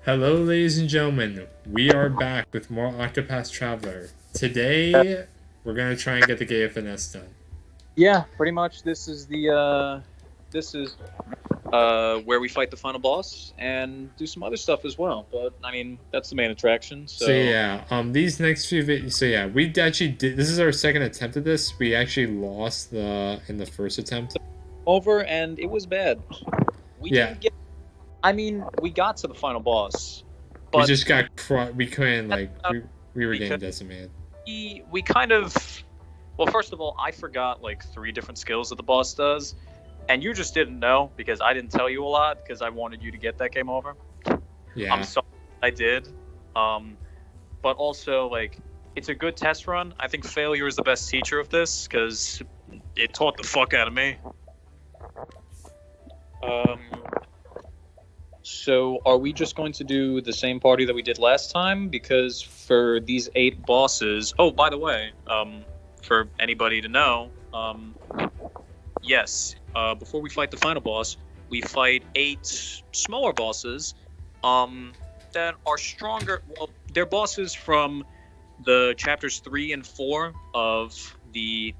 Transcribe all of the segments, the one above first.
Hello, ladies and gentlemen. We are back with more Octopath Traveler. Today, we're gonna try and get the Gay of Finesse done. Yeah, pretty much. This is where we fight the final boss and do some other stuff as well. But I mean, that's the main attraction. So yeah, these next few videos. So yeah, we actually did. This is our second attempt at this. We actually lost in the first attempt. Over, and it was bad. We Yeah. didn't get. I mean, we got to the final boss, but We just got we couldn't we were getting because- decimated. we kind of. Well, first of all, I forgot like 3 different skills that the boss does, and you just didn't know because I didn't tell you a lot because I wanted you to get that game over. Yeah. I'm sorry I did. But also, like, it's a good test run. I think failure is the best teacher of this because it taught the fuck out of me. So are we just going to do the same party that we did last time? Because for these 8 bosses... Oh, by the way, for anybody to know, yes, before we fight the final boss, we fight 8 smaller bosses that are stronger. Well, they're bosses from the chapters 3 and 4 of the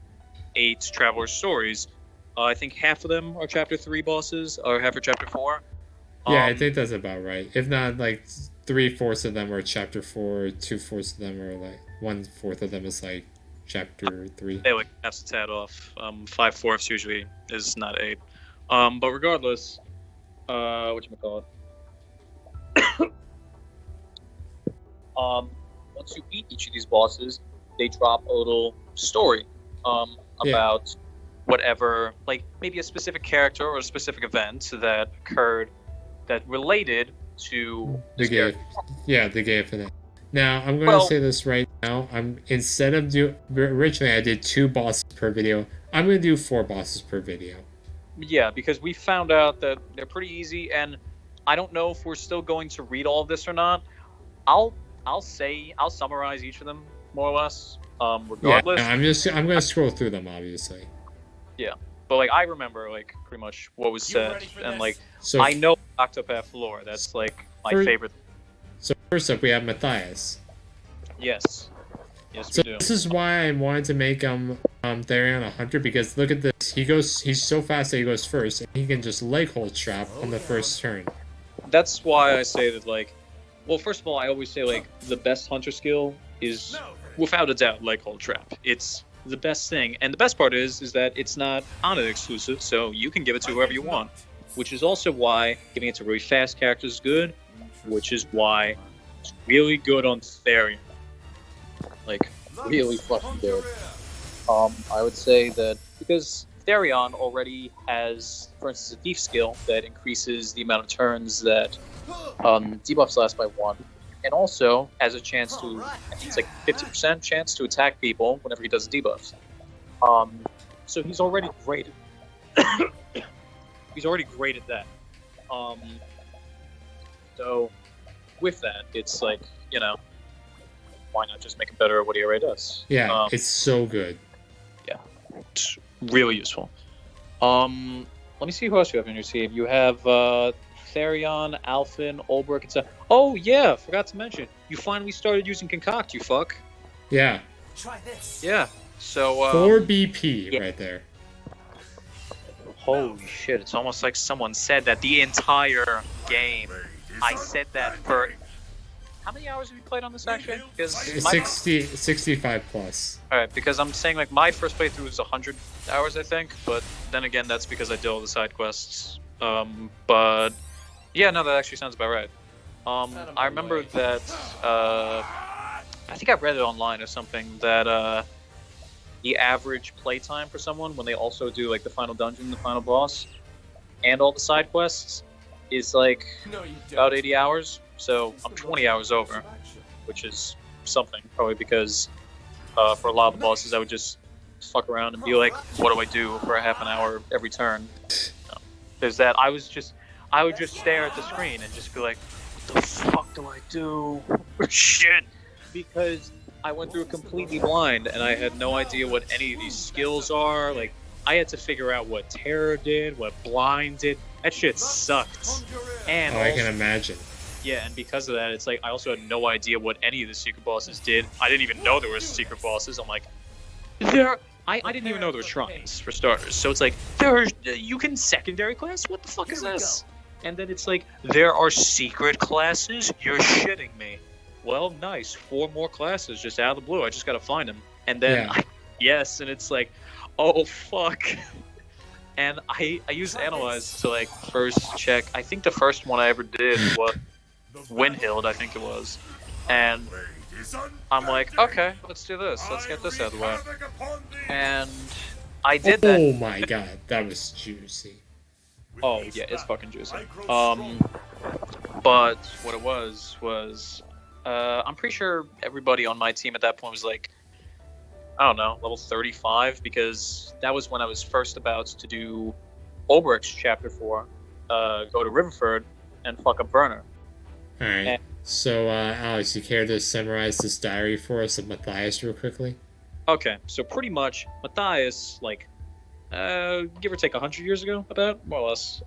8 Traveler stories. I think half of them are chapter 3 bosses, or half are chapter 4. Yeah, I think that's about right. If not, like 3/4 of them are chapter 4, 2/4 of them are like 1/4 of them is like chapter 3. They like half a tad off. 5/4 usually is not 8. But regardless, whatchamacallit? Once you beat each of these bosses, they drop a little story about whatever, like maybe a specific character or a specific event that occurred that related to The Gay. Yeah, the Gay of Finesse. Now, I'm going to say this right now. Instead of originally I did 2 bosses per video. I'm going to do 4 bosses per video. Yeah, because we found out that they're pretty easy, and I don't know if we're still going to read all of this or not. I'll summarize each of them more or less. Regardless. Yeah, I'm going to scroll through them, obviously. Yeah, but like I remember like pretty much what was said, and like So I know Octopath lore. That's like my favorite. So first up, we have Matthias. Yes, So we do. this is why I wanted to make Therion a hunter, because look at this. He's so fast that he goes first, and he can just leg hold trap on the first turn. That's why I say that, like, well, first of all, I always say like the best hunter skill is without a doubt leg hold trap. It's the best thing, and the best part is that it's not on it exclusive, so you can give it to whoever you want. Which is also why giving it to really fast characters is good. Which is why it's really good on Therion. Like, really fucking good. I would say that because Therion already has, for instance, a thief skill that increases the amount of turns that debuffs last by 1, and also has a chance to, it's like 50% chance to attack people whenever he does debuffs. So he's already great. He's already great at that. So with that, it's like, you know, why not just make him better at what he already does? Yeah, it's so good. Yeah, it's really useful. Let me see who else you have in your team. You have Therion, Alphen, Olbrook, and stuff. Oh yeah, forgot to mention. You finally started using Concoct, you fuck. Yeah. Try this. Yeah. So 4 BP right there. Holy shit! It's almost like someone said that the entire game. I said that for how many hours have you played on this actually? Because 65 plus. All right, because I'm saying like my first playthrough was 100 hours, I think, but then again, that's because I did all the side quests. But yeah, no, that actually sounds about right. I remember that I think I read it online or something that the average playtime for someone when they also do like the final dungeon, the final boss, and all the side quests is like about 80 hours. So I'm 20 hours over, which is something, probably because for a lot of the bosses I would just fuck around and be like, what do I do for a half an hour every turn? There's that. I would just stare at the screen and just be like, what the fuck do I do? Shit. Because I went through it completely blind and I had no idea what any of these skills are. Like, I had to figure out what Terror did, what Blind did. That shit sucked. And I can imagine. Yeah, and because of that, it's like I also had no idea what any of the secret bosses did. I didn't even know there were secret bosses. I'm like, I didn't even know there were shrines for starters. So it's like you can secondary class. What the fuck is this? And then it's like there are secret classes. You're shitting me. Well, nice. 4 more classes just out of the blue. I just gotta find them. And then yes, and it's like, oh fuck. And I used Analyze to like first check. I think the first one I ever did was Windhild, I think it was. And I'm like, okay, let's do this. Let's get this out of the way. And I did that. Oh my god, that was juicy. Oh yeah, it's fucking juicy. But what it was I'm pretty sure everybody on my team at that point was like, I don't know, level 35, because that was when I was first about to do Ulbricht's chapter 4, go to Riverford and fuck up Werner. Alright, so Alex, you care to summarize this diary for us of Matthias real quickly? Okay, so pretty much Matthias, like, give or take 100 years ago, about, more or less,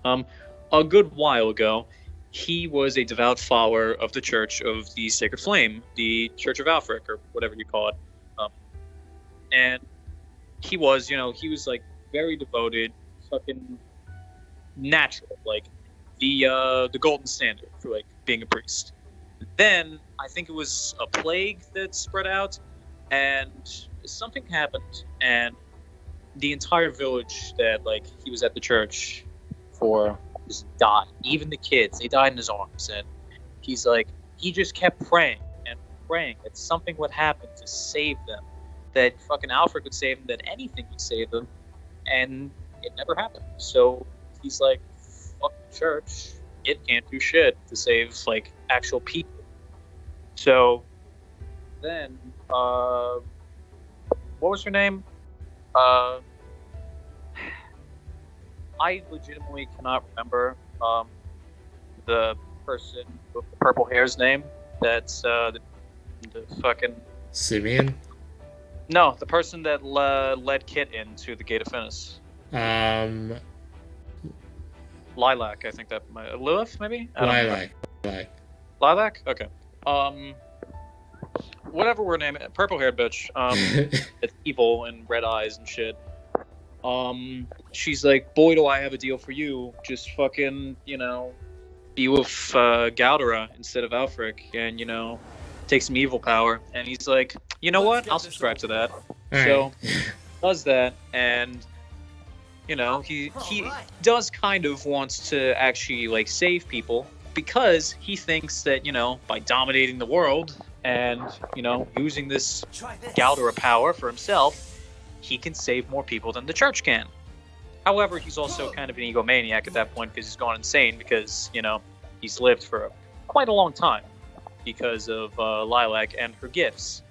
a good while ago, he was a devout follower of the Church of the Sacred Flame, the Church of Alfric, or whatever you call it. And he was, like very devoted, fucking natural, like the golden standard for like being a priest. Then I think it was a plague that spread out, and something happened, and the entire village that like he was at the church for just died. Even the kids, they died in his arms, and he's like, he just kept praying and praying that something would happen to save them. That fucking Alfred would save them, that anything would save them, and it never happened. So he's like, fuck the church, it can't do shit to save, like, actual people. So then, what was her name? I legitimately cannot remember the person with the purple hair's name. That's the fucking... Simeon? No, the person that led Kit into the Gate of Finis. Lilac, I think that might... Lilith, maybe? Lilac. Lilac? Okay. Whatever we're naming it. Purple-haired bitch. It's evil and red eyes and shit. She's like, boy, do I have a deal for you. Just fucking, be with Galdera instead of Alfric and, take some evil power. And he's like, you know what? I'll subscribe to that. So does that, and he does kind of wants to actually like save people, because he thinks that by dominating the world and using this Galdera power for himself, he can save more people than the church can. However, he's also kind of an egomaniac at that point, because he's gone insane, because he's lived for quite a long time because of Lilac and her gifts.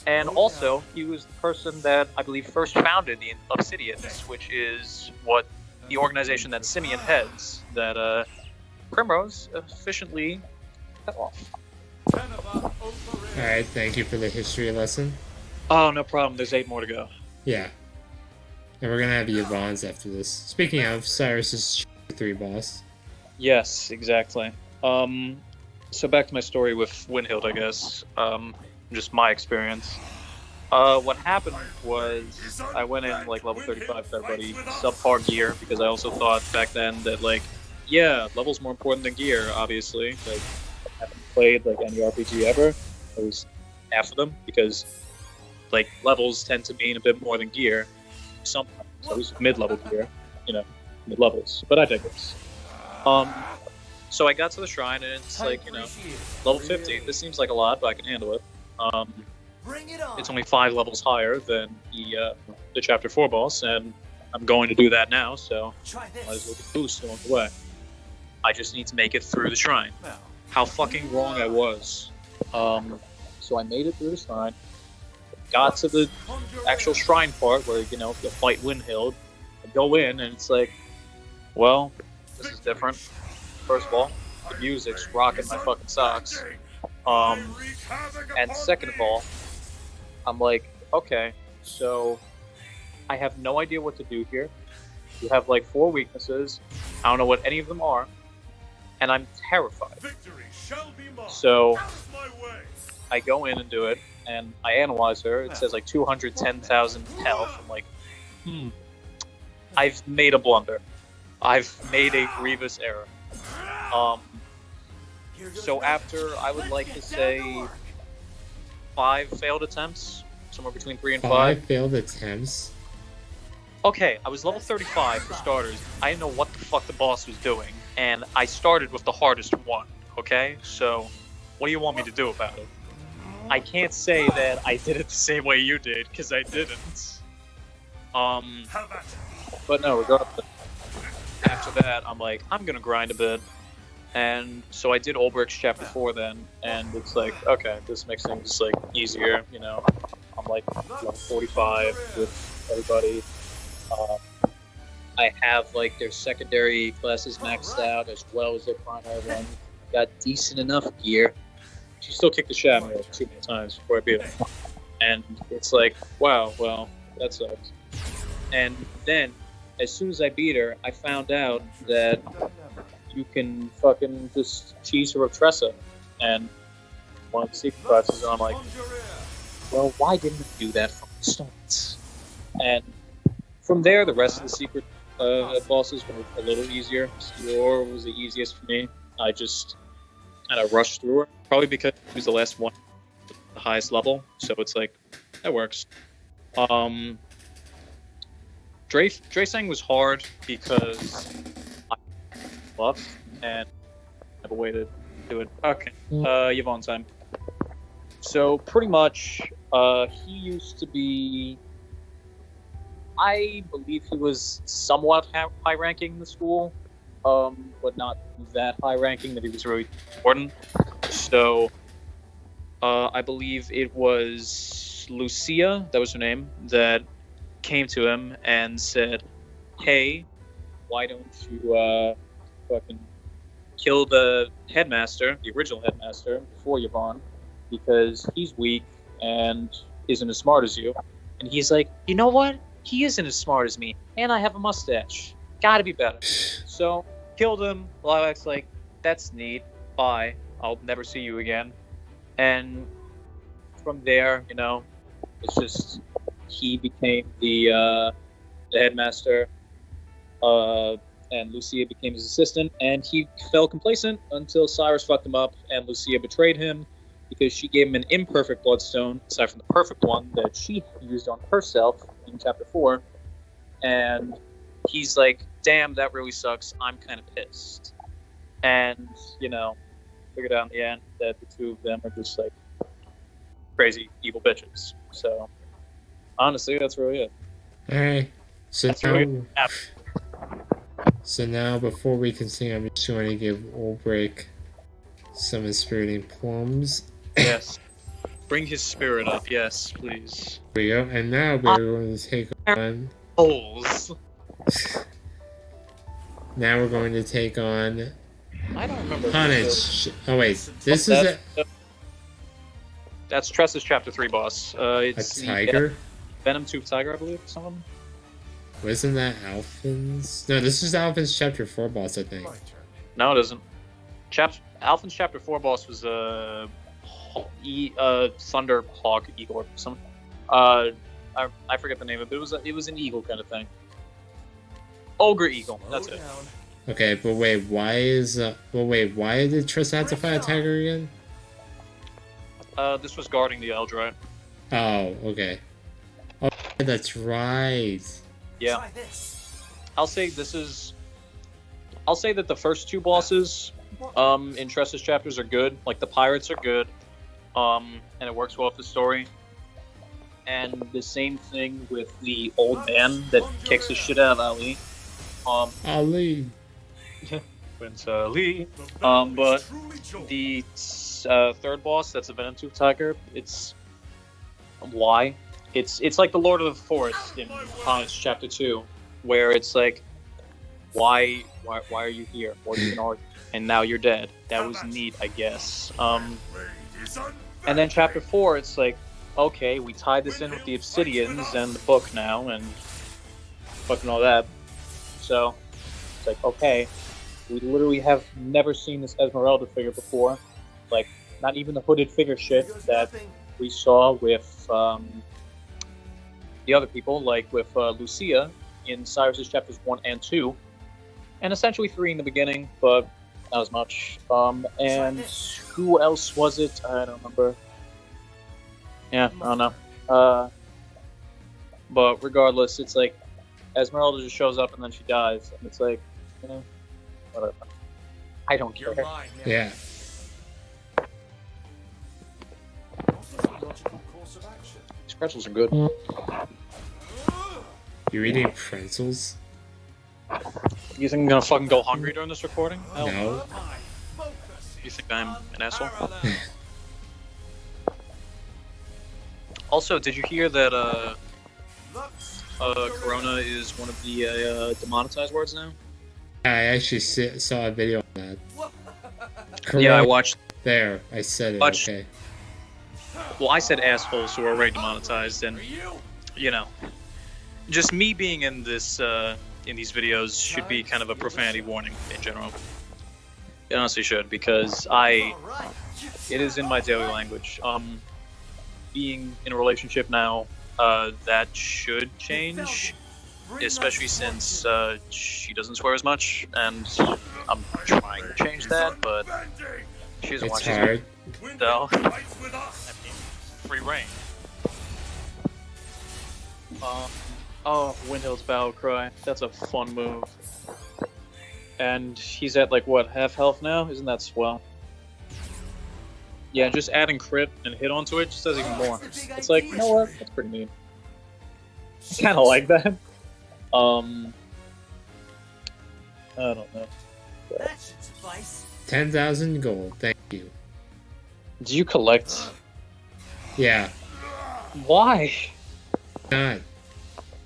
And also, he was the person that I believe first founded the Obsidians, which is what the organization that Simeon heads, that Primrose efficiently cut off. Alright, thank you for the history lesson. Oh, no problem. There's 8 more to go. Yeah. And we're gonna have Yvonne's after this. Speaking of, Cyrus's 3 boss. Yes, exactly. So back to my story with Windhild, I guess. Just my experience. What happened was I went in like level 35 with everybody, subpar gear, because I also thought back then that like, yeah, level's more important than gear, obviously. Like, I haven't played like any RPG ever. At least half of them, because like levels tend to mean a bit more than gear. Sometimes, at least mid-level gear, mid-levels. But I digress. So I got to the shrine, and it's like, level 50. This seems like a lot, but I can handle it. It's only 5 levels higher than the Chapter 4 boss, and I'm going to do that now, so might as well get boost along the way. I just need to make it through the shrine. How fucking wrong I was. So I made it through the shrine, got to the actual shrine part where, you fight Windhild. I go in, and it's like, well, this is different. First of all, the music's rocking my fucking socks. And second of all, I'm like, okay, so I have no idea what to do here. You have like 4 weaknesses. I don't know what any of them are. and I'm terrified. So I go in and do it, and I analyze her. It says like 210,000 health. I'm like, I've made a blunder. I've made a grievous error. So after, I would like to say 5 failed attempts, somewhere between 3 and 5. 5 failed attempts? Okay, I was level 35 for starters. I didn't know what the fuck the boss was doing, and I started with the hardest one, okay? So, what do you want me to do about it? I can't say that I did it the same way you did, because I didn't. But no, regardless. After that, I'm like, I'm gonna grind a bit. And so I did Ulbricht's Chapter 4 then, and it's like, okay, this makes things, like, easier, you know? I'm like level 45 with everybody. I have like their secondary classes maxed out as well as their primary ones. Got decent enough gear. She still kicked the shit out of me like 2 more times before I beat her. And it's like, wow, well, that sucks. And then, as soon as I beat her, I found out that you can fucking just cheese her with Tressa. And one of the secret classes, and I'm like, well, why didn't I do that from the start? And from there, the rest of the secret bosses were a little easier. Steelor was the easiest for me. I just kind of rushed through her, probably because she was the last one at the highest level, so it's like, that works. Draysang was hard because I buff and I have a way to do it. Okay, Yvonne time. So pretty much, he used to be, I believe he was somewhat high ranking in the school, but not that high ranking that he was really important. So, I believe it was Lucia, that was her name, that came to him and said, hey, why don't you fucking kill the headmaster, the original headmaster, before Yvonne, because he's weak and isn't as smart as you. And he's like, you know what? He isn't as smart as me, and I have a mustache. Gotta be better. So, killed him. Lilacs like, that's neat. Bye. I'll never see you again. And from there, you know, it's just he became the headmaster, and Lucia became his assistant, and he fell complacent until Cyrus fucked him up, and Lucia betrayed him because she gave him an imperfect bloodstone, aside from the perfect one that she used on herself in Chapter 4, and he's like, damn, that really sucks, I'm kind of pissed. And, you know, figured out in the end that the two of them are just, like, crazy, evil bitches. So, honestly, that's really it. Alright, Really so now, before we continue, I'm just going to give Ulbrich some inspiriting plums. Yes. Bring his spirit up, yes, please. There we go, and now we're going to take on... Holes. Now we're going to take on... I don't remember. Honage. Oh wait, this is That's Tressa's Chapter 3 boss. It's a tiger? Venom Tooth Tiger, I believe, someone? Wasn't that Alphin's? No, this is Alphin's Chapter 4 boss, I think. No, it isn't. Alphin's Chapter 4 boss was Thunder Hawk Eagle or something. I forget the name of it, but it was an eagle kind of thing. Ogre Eagle, that's it. Okay, but wait, why did Trissa have to fight a tiger again? This was guarding the Eldrite. Oh, okay. Oh, that's right. Yeah. I'll say that the first two bosses in Tressa's chapters are good. Like, the pirates are good. And it works well with the story. And the same thing with the old man that kicks the shit out of Ali. Ali. Prince Ali. But the third boss, that's a Venom Tooth Tiger, it's... Why? It's like the Lord of the Forest in Honest Chapter 2, where it's like, why are you here? What are you gonna argue? And now you're dead. That was neat, I guess. And then Chapter 4, it's like, okay, we tied this in with the Obsidians and the book now, and fucking all that. So, it's like, okay, We literally have never seen this Esmeralda figure before. Like, not even the hooded figure shit that we saw with the other people, like with Lucia in Cyrus's chapters 1 and 2, and essentially 3 in the beginning, but not as much. And who else was it? I don't remember. Yeah, I don't know. But regardless, it's like Esmeralda just shows up and then she dies, and it's like, you know, whatever. I don't care. Yeah. These pretzels are good. You're eating pretzels? You think I'm gonna fucking go hungry during this recording? Hell No. You think I'm an asshole? Also, did you hear that Corona is one of the demonetized words now? I actually saw a video on that. Yeah, I watched. There, I said it, Watch. okay. Well, I said asshole, so we're already demonetized, and you know, just me being in this in these videos should be kind of a profanity warning in general. It honestly should, because it is in my daily language. Being in a relationship now, that should change, especially since she doesn't swear as much, and I'm trying to change that, but she doesn't want It's hard. so. I mean, free reign. Oh, Windhill's Battle Cry. That's a fun move. And he's at, like, what, half health now? Isn't that swell? Yeah, just adding crit and hit onto it just does even more. It's like, you know what? That's pretty neat. I kind of like that. I don't know. 10,000 gold, thank you. Do you collect? Yeah. Why? Not.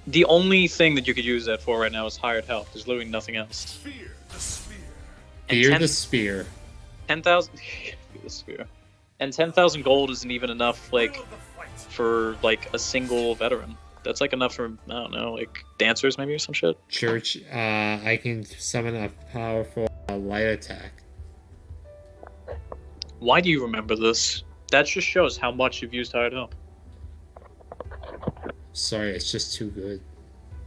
The only thing that you could use that for right now is hired health. There's literally nothing else. Fear the spear. 10,000. The spear. And 10,000 gold isn't even enough, like, for like a single veteran. That's like enough for, I don't know, like dancers maybe or some shit. Church, I can summon a powerful light attack. Why do you remember this? That just shows how much you've used hired help. Sorry, it's just too good.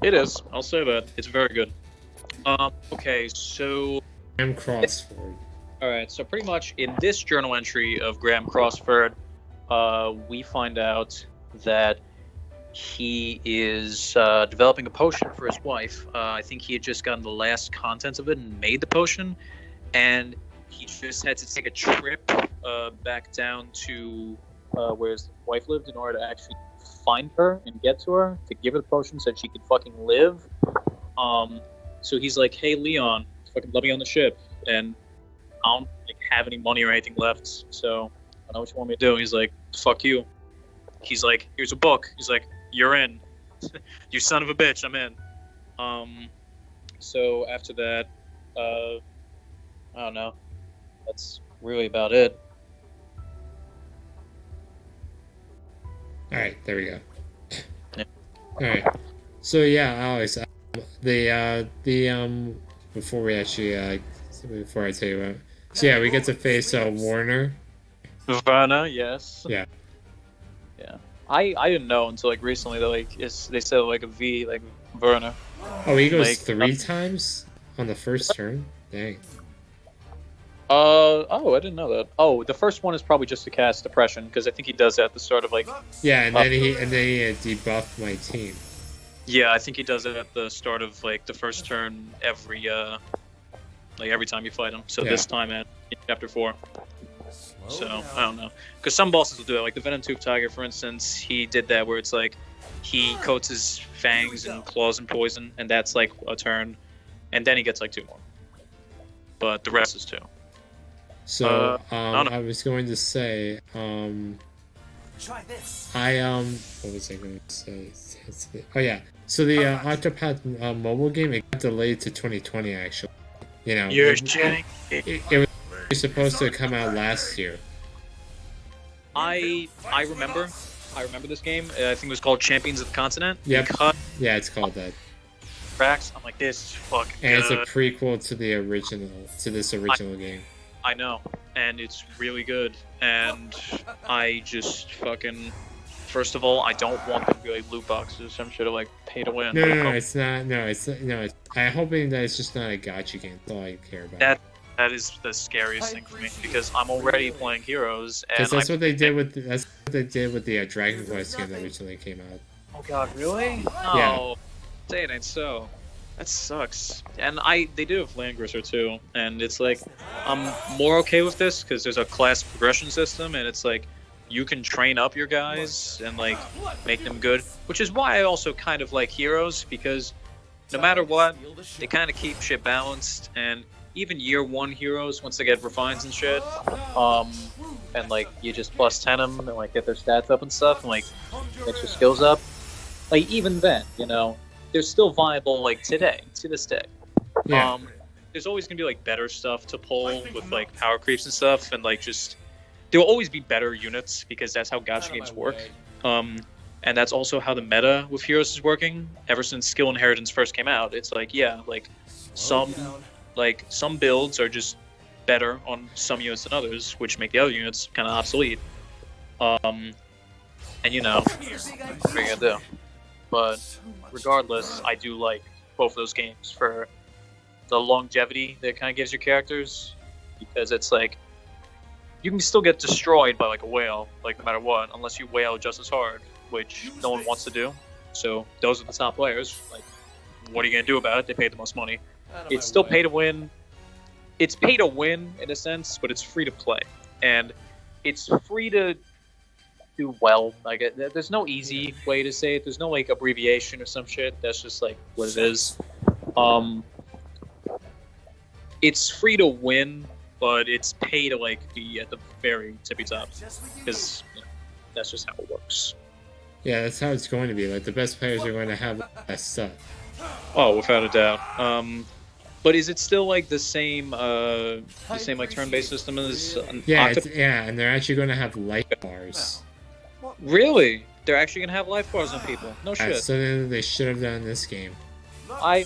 It is. I'll say that. It's very good. Okay, so... Graham Crossford. Alright, so pretty much in this journal entry of Graham Crossford, we find out that he is developing a potion for his wife. I think he had just gotten the last contents of it and made the potion, and he just had to take a trip back down to where his wife lived in order to actually find her and get to her to give her the potion so that she could fucking live. So he's like, "Hey Leon, fucking let me on the ship," and I don't like have any money or anything left, so I know what you want me to do. He's like, "Fuck you." He's like, "Here's a book." He's like, "You're in." You son of a bitch, I'm in. So after that, I don't know. That's really about it. Alright, there we go. Yeah. Alright. So yeah, Alex, before we actually, before I tell you what. So yeah, we get to face Warner. Verna, yes. Yeah. Yeah. I didn't know until like recently that like they said like a V, like Verna. Oh, he goes like, 3 times on the first turn? Dang. Oh, I didn't know that. Oh, the first one is probably just to cast Depression, because I think he does that at the start of like. Yeah, and then he debuffed my team. Yeah, I think he does it at the start of like the first turn every time you fight him. So Yeah. this time in chapter 4. So I don't know, because some bosses will do it. Like the Venom Tooth Tiger, for instance, he did that where it's like he coats his fangs and claws in poison, and that's like a turn, and then he gets like 2 more. But the rest is 2. So I I was going to say Try this. what was I going to say? Oh yeah. So the Octopath mobile game, it got delayed to 2020 actually. You know, You're it shitting. was supposed to come out last year. I remember this game. I think it was called Champions of the Continent. Yep. Because Yeah, it's called that. tracks. I'm like, this is fucking And it's a good. prequel to this original game. I know, and it's really good. And I just fucking, first of all, I don't want them to be like loot boxes, some shit of like pay to win. No, it's not. I'm hoping that it's just not a gacha game. That's all I care about. That is the scariest thing for me because I'm already playing Heroes, and Because that's what they did with the Dragon Quest game that recently came out. Oh god, really? Yeah. No, say it ain't so. That sucks. And they do have Landgrisser too, and it's like I'm more okay with this because there's a class progression system, and it's like you can train up your guys and like make them good, which is why I also kind of like Heroes because no matter what, they kind of keep shit balanced, and even year 1 heroes once they get refines and shit, and like you just plus 10 them and like get their stats up and stuff, and like get your skills up. Like even then, you know, they're still viable like today, to this day. Yeah. There's always gonna be like better stuff to pull with like power creeps and stuff, and like just there will always be better units because that's how gacha games work. And that's also how the meta with heroes is working. Ever since skill inheritance first came out, it's like like some builds are just better on some units than others, which make the other units kind of obsolete. And you know, what are you gonna do? But regardless, I do like both of those games for the longevity that it kind of gives your characters, because it's like you can still get destroyed by like a whale, like no matter what, unless you whale just as hard, which no one wants to do. So those are the top players. Like, what are you gonna do about it? They paid the most money. It's still pay to win. It's pay to win in a sense, but it's free to play, and it's free to do well. Like, there's no easy way to say it. There's no like abbreviation or some shit. That's just like what it is. It's free to win, but it's pay to like be at the very tippy top, because that's just how it works. Yeah, that's how it's going to be. Like the best players are going to have that stuff. Oh, without a doubt. But is it still like the same like turn-based system as Yeah, Octopath? and they're actually going to have life bars. Really? They're actually gonna have life bars on people? No shit. That's something they should have done in this game. I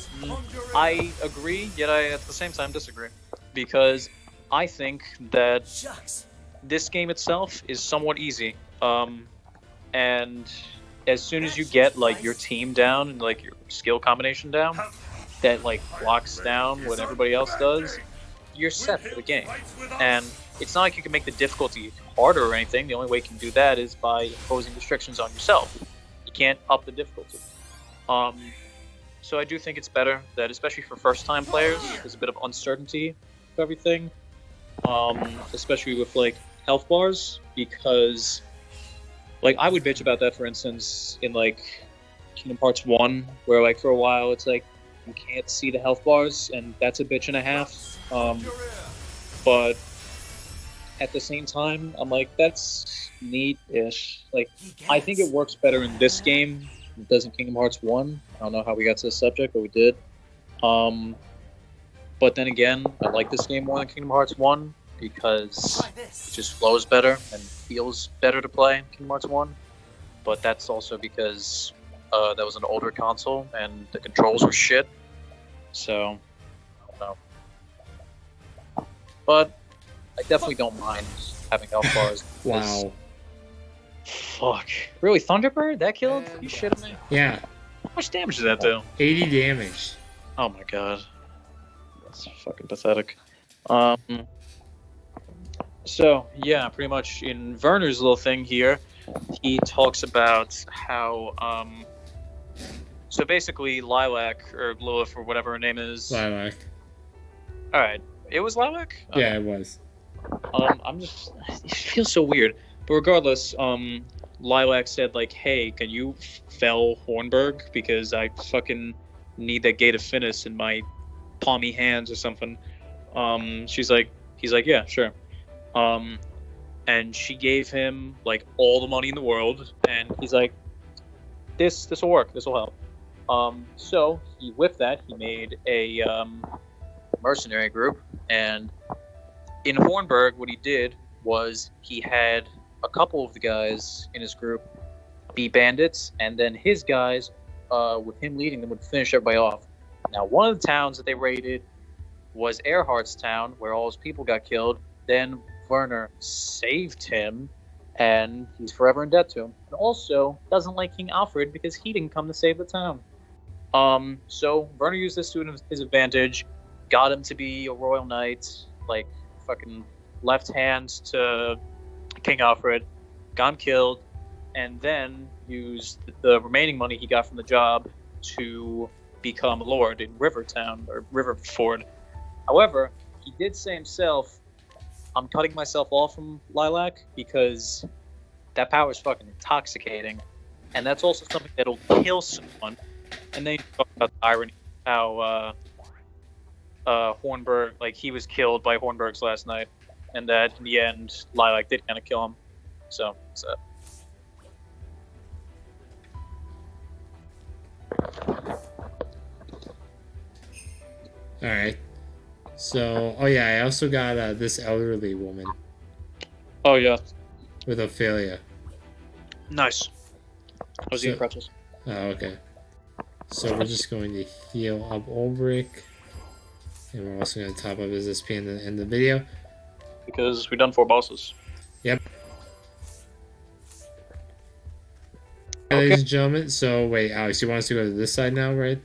agree, yet I at the same time disagree, because I think that this game itself is somewhat easy. And as soon as you get like your team down and like your skill combination down, that like locks down what everybody else does, you're set for the game. And it's not like you can make the difficulty harder or anything. The only way you can do that is by imposing restrictions on yourself. You can't up the difficulty. So I do think it's better that, especially for first-time players, there's a bit of uncertainty of everything, especially with like health bars, because like I would bitch about that, for instance, in like Kingdom Hearts 1, where like for a while it's like you can't see the health bars, and that's a bitch and a half. But at the same time, I'm like, that's neat-ish. Like, I think it works better in this game than it does in Kingdom Hearts 1. I don't know how we got to this subject, but we did. But then again, I like this game more than Kingdom Hearts 1 because it just flows better and feels better to play in Kingdom Hearts 1. But that's also because that was an older console and the controls were shit. So, I don't know. But I definitely don't mind having health bars. Wow. Fuck. Really, Thunderbird? That killed? You shitting me? Yeah. How much damage did that do? 80 damage. Oh my god. That's fucking pathetic. So, yeah, pretty much in Werner's little thing here, he talks about how, so basically Lilac, or Lilith, or whatever her name is. Lilac. Alright. It was Lilac? Okay. Yeah, it was. It feels so weird. But regardless, Lilac said, like, hey, can you fell Hornburg? Because I fucking need that Gate of Finis in my palmy hands or something. He's like, yeah, sure. And she gave him, like, all the money in the world. And he's like, this will work. This will help. So, with that, he made a mercenary group. And in Hornburg, what he did was he had a couple of the guys in his group be bandits, and then his guys, with him leading them, would finish everybody off. Now, one of the towns that they raided was Earhart's town, where all his people got killed. Then Werner saved him, and he's forever in debt to him. And also doesn't like King Alfred because he didn't come to save the town. So Werner used this to his advantage, got him to be a royal knight, like fucking left hand to King Alfred, got him killed, and then used the remaining money he got from the job to become a lord in Rivertown or Riverford. However, he did say himself, I'm cutting myself off from Lilac because that power is fucking intoxicating. And that's also something that'll kill someone. And then you talk about the irony how Hornburg, like he was killed by Hornburgs last night, and that in the end Lilac did kind of kill him. So All right. So, oh yeah, I also got this elderly woman oh yeah, with Ophelia. nice. How's So- the crutches? Oh, okay. So we're just going to heal up Ulbrich. And we're also going to top up his SP in the end of the video. Because we've done 4 bosses. Yep. Okay. Ladies and gentlemen, so wait, Alex, you want us to go to this side now, right?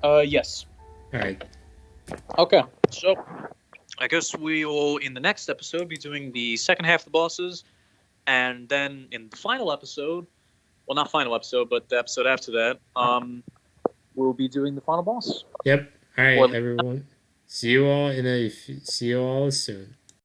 Yes. Alright. Okay, so I guess we will, in the next episode, be doing the second half of the bosses, and then in the final episode, well, not final episode, but the episode after that, we'll be doing the final boss. Yep. Alright, Well- everyone. See you all soon.